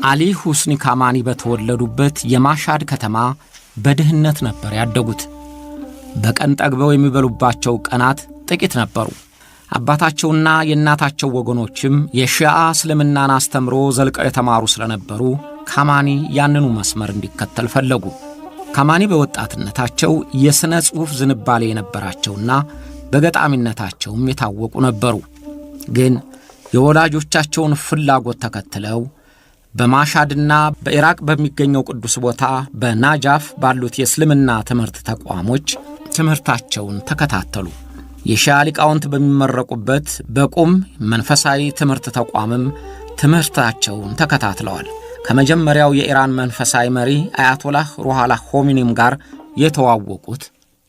አሊ ሁስኒ ካማኒ በተወለዱበት የማሻድ ከተማ በድህነት ነበር ያደጉት። በቀን ጠግበው የሚበሉባቸው ቀናት ጥቂት ነበሩ። አባታቸውና የእናታቸው ወገኖችም የሺዓ እስልምናን አስተምሮ ዘልቀው የተማሩ ስለነበሩ ካማኒ ያንኑ መስመር እንዲከተል ፈለጉ። ካማኒ በወጣትነታቸው የሥነ ጽሑፍ ዝንባሌ የነበራቸውና በገጣሚነታቸውም የታወቁ ነበሩ። ግን የወላጆቻቸውን ፍላጎት ተከትለው በማሻድና በኢራቅ በሚገኘው ቅዱስ ቦታ በናጃፍ ባሉት የእስልምና ትምህርት ተቋሞች ትምህርታቸውን ተከታተሉ። የሺዓ ሊቃውንት በሚመረቁበት በቁም መንፈሳዊ ትምህርት ተቋምም ትምህርታቸውን ተከታትለዋል። ከመጀመሪያው የኢራን መንፈሳዊ መሪ አያቶላህ ሩሃላ ሆሚኒም ጋር የተዋወቁት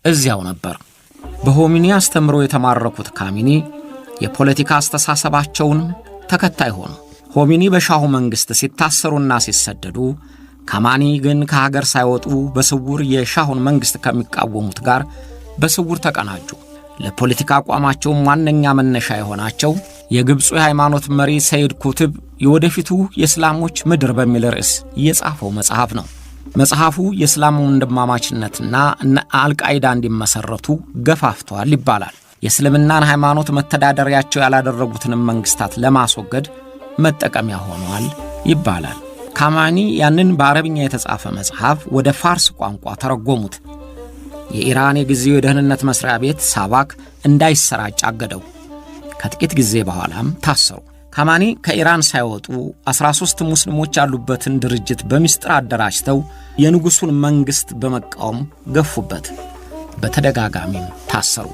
እዚያው ነበር። በሆሚኒ አስተምሮ የተማረኩት ካሚኒ የፖለቲካ አስተሳሰባቸውን ተከታይ ሆኑ። ሆሚኒ በሻሁ መንግሥት ሲታሰሩና ሲሰደዱ፣ ካማኒ ግን ከሀገር ሳይወጡ በስውር የሻሁን መንግሥት ከሚቃወሙት ጋር በስውር ተቀናጁ። ለፖለቲካ አቋማቸውም ዋነኛ መነሻ የሆናቸው የግብፁ የሃይማኖት መሪ ሰይድ ኩቱብ የወደፊቱ የእስላሞች ምድር በሚል ርዕስ የጻፈው መጽሐፍ ነው። መጽሐፉ የእስላም ወንድማማችነትና አልቃይዳ እንዲመሰረቱ ገፋፍቷል ይባላል። የእስልምናን ሃይማኖት መተዳደሪያቸው ያላደረጉትንም መንግስታት ለማስወገድ መጠቀሚያ ሆኗል ይባላል። ካማኒ ያንን በአረብኛ የተጻፈ መጽሐፍ ወደ ፋርስ ቋንቋ ተረጎሙት። የኢራን የጊዜው የደህንነት መስሪያ ቤት ሳባክ እንዳይሰራጭ አገደው። ከጥቂት ጊዜ በኋላም ታሰሩ። ካማኒ ከኢራን ሳይወጡ 13 ሙስሊሞች ያሉበትን ድርጅት በሚስጥር አደራጅተው የንጉሱን መንግስት በመቃወም ገፉበት። በተደጋጋሚም ታሰሩ።